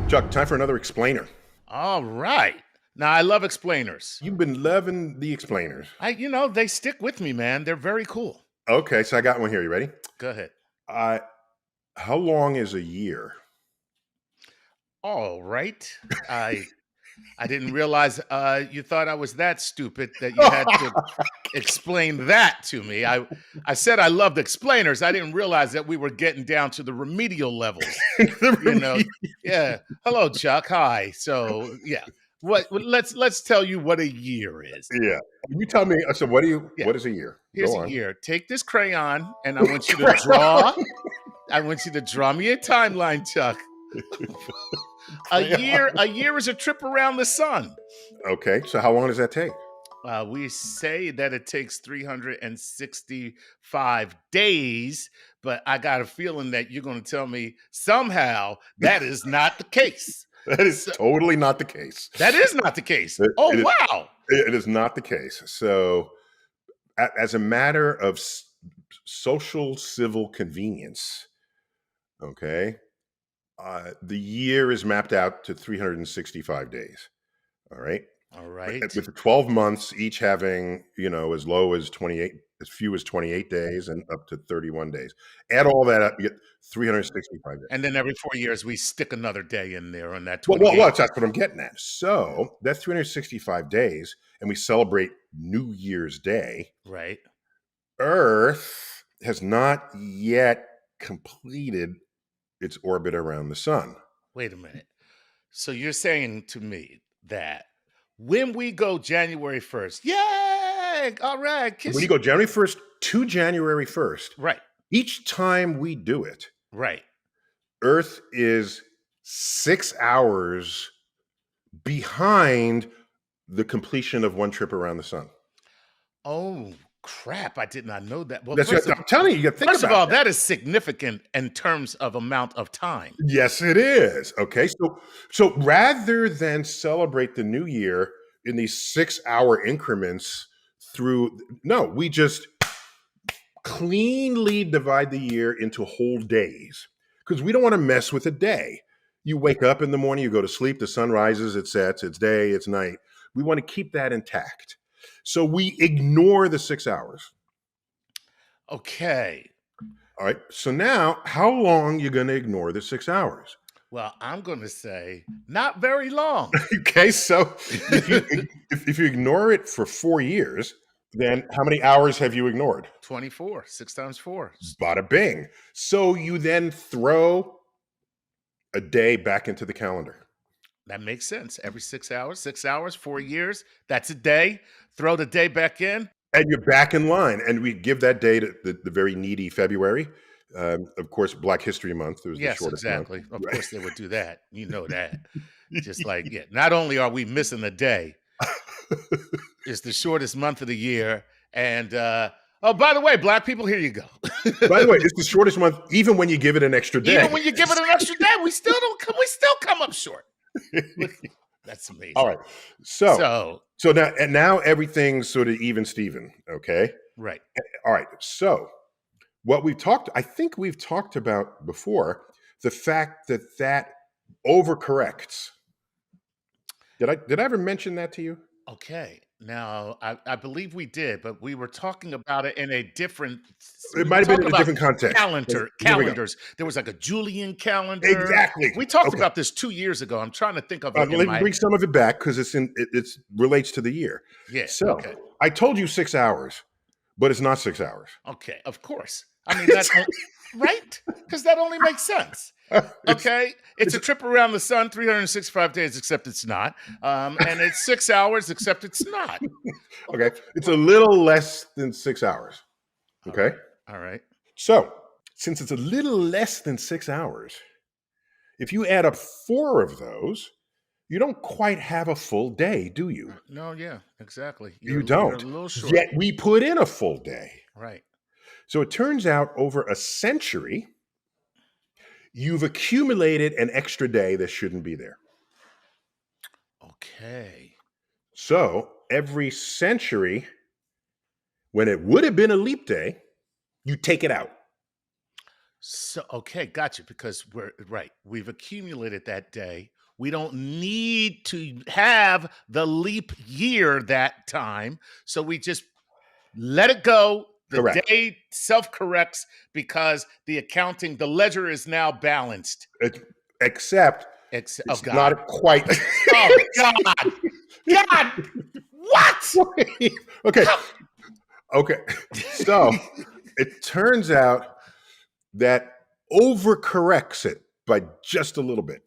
Chuck, time for another explainer. All right. Now I love explainers. You've been loving the explainers. They stick with me, man. They're very cool. Okay, so I got one here. You ready? Go ahead. Uh, how long is a year? All right. I didn't realize you thought I was that stupid that you had to explain that to me. I said I loved explainers. I didn't realize that we were getting down to the remedial levels. You know, yeah. Hello, Chuck. Hi. So yeah. Let's tell you what a year is. Yeah. You tell me. So, Yeah. what is a year? Here's Go a on. year. Take this crayon and I want you to draw. I want you to draw me a timeline, Chuck. A year is a trip around the sun. Okay, so how long does that take? We say that it takes 365 days, but I got a feeling that you're going to tell me somehow that is not the case. That is totally not the case. That is not the case. Wow. It is not the case. So, as a matter of social civil convenience, okay, the year is mapped out to 365 days. All right. All right. With the 12 months, each having, as low as 28, as few as 28 days and up to 31 days. Add all that up, you get 365 days. And then every 4 years, we stick another day in there on that 28. 28. Well, that's what I'm getting at. So that's 365 days, and we celebrate New Year's Day. Right. Earth has not yet completed its orbit around the sun. Wait a minute. So you're saying to me that when we go January 1st, yay! All right. When you go January 1st to January 1st, right. Each time we do it, right, Earth is 6 hours behind the completion of one trip around the sun. Oh, crap. I did not know that. Well, That's what I'm telling you. You got to think first about of all, that. that is significant in terms of amount of time. Yes, it is. Okay. So rather than celebrate the new year in these 6 hour increments we just cleanly divide the year into whole days because we don't want to mess with a day. You wake up in the morning, you go to sleep, the sun rises, it sets, it's day, it's night. We want to keep that intact. So we ignore the 6 hours. Okay. All right. So now, how long you going to ignore the 6 hours? Well, I'm going to say not very long. Okay. So if you ignore it for 4 years, then how many hours have you ignored? 24. 6 times 4. Bada bing. So you then throw a day back into the calendar. That makes sense. Every 6 hours, 4 years, that's a day. Throw the day back in. And you're back in line. And we give that day to the very needy February. Of course, Black History Month. It was the shortest exactly. month. Of course they would do that. You know that. Just like, not only are we missing a day, it's the shortest month of the year. And by the way, Black people, here you go. By the way, it's the shortest month, even when you give it an extra day. Even when you give it an extra day, we still come up short. That's amazing. All right. So now everything's sort of even Steven. Okay. Right. All right. So I think we've talked about before, the fact that overcorrects. Did I ever mention that to you? Okay. Now, I believe we did, but we were talking about it in a different. It might have been in a different context. Calendars. There was like a Julian calendar. Exactly. We talked about this 2 years ago. I'm trying to think of it. Let me bring some of it back because it relates to the year. Yeah. So okay. I told you 6 hours, but it's not 6 hours. Okay. Of course. I mean, that's right? Because that only makes sense. Okay, it's a trip around the sun, 365 days, except it's not. And it's 6 hours, except it's not. Okay, it's a little less than 6 hours. Okay. All right. So, since it's a little less than 6 hours, if you add up 4 of those, you don't quite have a full day, do you? No, yeah, exactly. You don't. You're a little short. Yet we put in a full day. Right. So it turns out over a century, you've accumulated an extra day that shouldn't be there. Okay. So every century, when it would have been a leap day, you take it out. So, okay, gotcha. Because we've accumulated that day We don't need to have the leap year that time. So we just let it go. The Correct. day self-corrects because the ledger is now balanced. Except Oh it's God. not quite. Oh God. God. What? Okay. Okay. So it turns out that overcorrects it by just a little bit.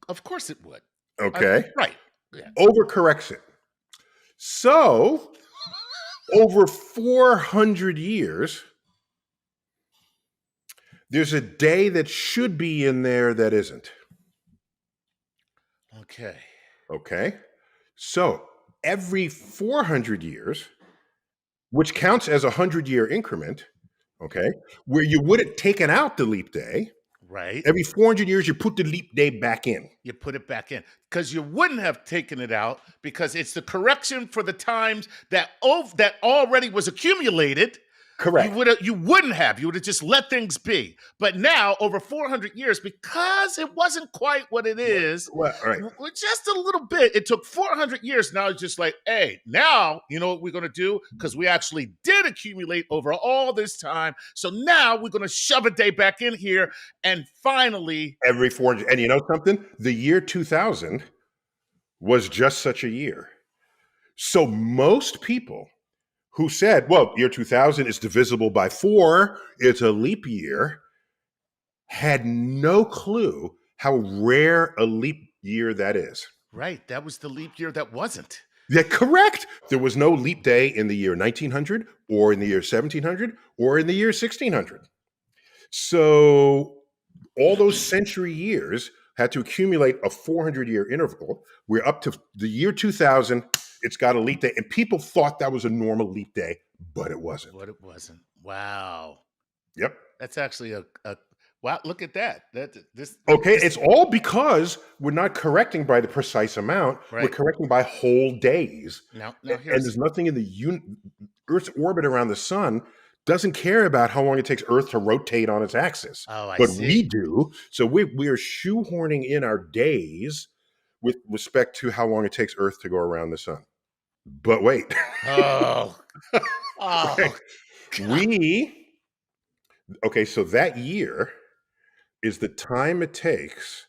Of course it would. Okay. Right. Yeah. Overcorrects it. So over 400 years, there's a day that should be in there that isn't. Okay. Okay. So every 400 years, which counts as a 100-year increment, okay, where you would have taken out the leap day, Right. every 400 years, you put the leap day back in. You put it back in because you wouldn't have taken it out because it's the correction for the times that already was accumulated. Correct. You wouldn't have. You would have just let things be. But now, over 400 years, because it wasn't quite what it is, Well, all right. just a little bit. It took 400 years. Now it's just like, hey, now you know what we're going to do because we actually did accumulate over all this time. So now we're going to shove a day back in here, and finally, Every 400. And you know something? The year 2000 was just such a year. So most people who said, well, year 2000 is divisible by 4, it's a leap year, had no clue how rare a leap year that is. right, that was the leap year that wasn't. Yeah, correct. There was no leap day in the year 1900 or in the year 1700 or in the year 1600. So all those century years had to accumulate a 400-year interval. We're up to the year 2000. It's got a leap day. And people thought that was a normal leap day, but it wasn't. What it wasn't. Wow. Yep. That's actually a wow. Look at that. Okay, it's all because we're not correcting by the precise amount. We're Right. correcting by whole days. Now And here's there's nothing in the Earth's orbit around the sun doesn't care about how long it takes Earth to rotate on its axis. oh, I But we see. do. So we are shoehorning in our days with respect to how long it takes Earth to go around the sun. But wait, Oh, okay. oh, Okay, so that year is the time it takes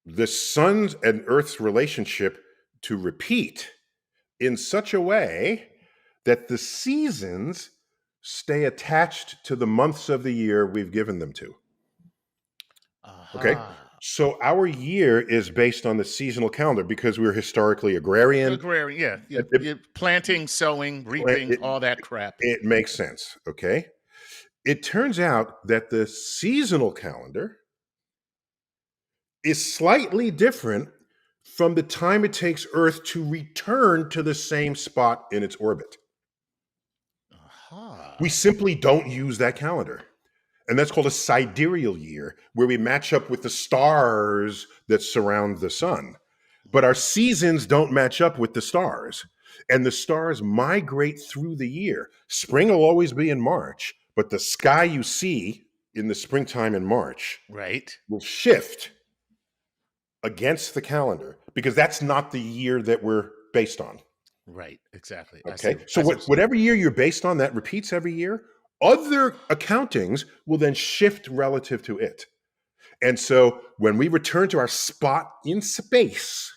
the sun's and Earth's relationship to repeat in such a way that the seasons stay attached to the months of the year we've given them to. Okay. aha. So our year is based on the seasonal calendar because we're historically agrarian. Agrarian, yeah. It, it, You're planting, sowing, reaping, it, all that crap. it makes sense. Okay. It turns out that the seasonal calendar is slightly different from the time it takes Earth to return to the same spot in its orbit. Aha. We simply don't use that calendar. And that's called a sidereal year, where we match up with the stars that surround the sun. But our seasons don't match up with the stars. And the stars migrate through the year. Spring will always be in March, but the sky you see in the springtime in March Right. will shift against the calendar because that's not the year that we're based on. Right. Exactly. Okay. So whatever year you're based on that repeats every year, other accountings will then shift relative to it. And so when we return to our spot in space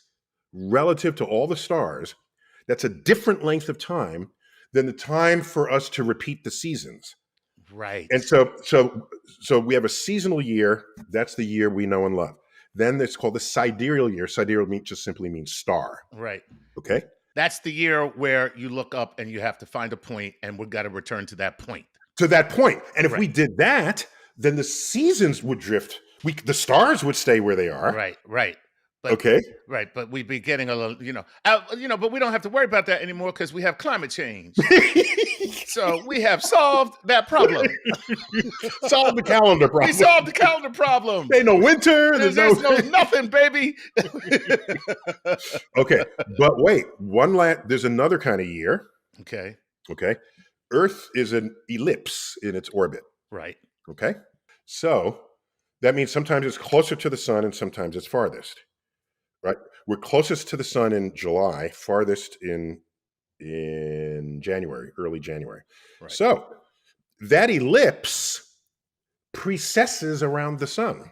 relative to all the stars, that's a different length of time than the time for us to repeat the seasons. Right. And so we have a seasonal year. That's the year we know and love. Then it's called the sidereal year. Sidereal just simply means star. Right. Okay. That's the year where you look up and you have to find a point, and we've got to return to that point. To that point. And if Right. we did that, then the seasons would drift. The stars would stay where they are. Right. Right. But, Okay. Right. But we'd be getting a little, but we don't have to worry about that anymore because we have climate change. So we have solved that problem. Solve the calendar problem. We solved the calendar problem. Ain't no winter. There's no nothing, baby. Okay. But wait, there's another kind of year. Okay. Okay. Earth is an ellipse in its orbit. Right. Okay. So That means sometimes it's closer to the sun and sometimes it's farthest, right? We're closest to the sun in July, farthest in January, early January. Right. So that ellipse precesses around the sun.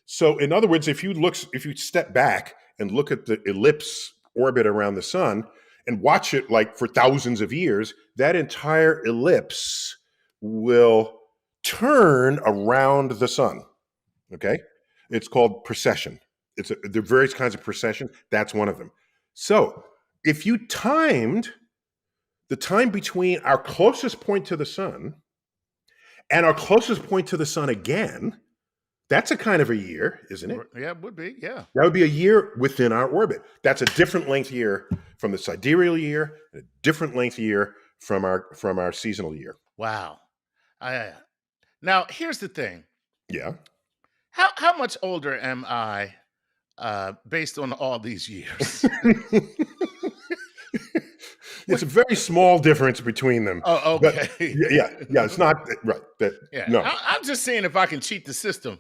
So in other words, if you step back and look at the ellipse orbit around the sun and watch it like for thousands of years, that entire ellipse will turn around the sun. Okay? It's called precession. There are various kinds of precession. That's one of them. So if you timed the time between our closest point to the sun and our closest point to the sun again, that's a kind of a year, isn't it? Yeah, it would be. Yeah. That would be a year within our orbit. That's a different length year from the sidereal year, and a different length year from our seasonal year. Wow. Now here's the thing. Yeah. How much older am I based on all these years? It's a very small difference between them. Oh, But okay. yeah, it's not right. Yeah. No. I'm just seeing if I can cheat the system.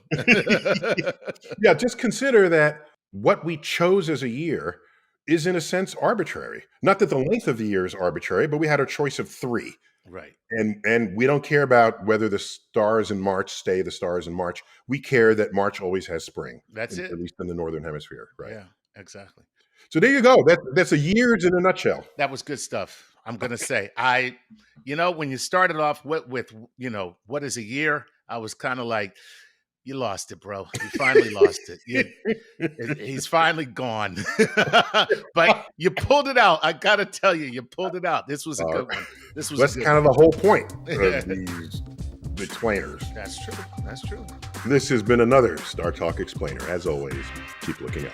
Yeah, just consider that what we chose as a year is in a sense arbitrary. Not that the length of the year is arbitrary, but we had a choice of 3. Right. And we don't care about whether the stars in March stay the stars in March. We care that March always has spring. That's it. At least in the northern hemisphere, right? Yeah, exactly. So there you go. That's a years in a nutshell. That was good stuff. I'm gonna say, when you started off with what is a year, I was kind of like, you lost it, bro. You finally lost it. He's finally gone. But you pulled it out. I gotta tell you, you pulled it out. This was a good one. This was That's a good kind of one. the whole point of these explainers. That's true. That's true. This has been another Star Talk explainer. As always, keep looking up.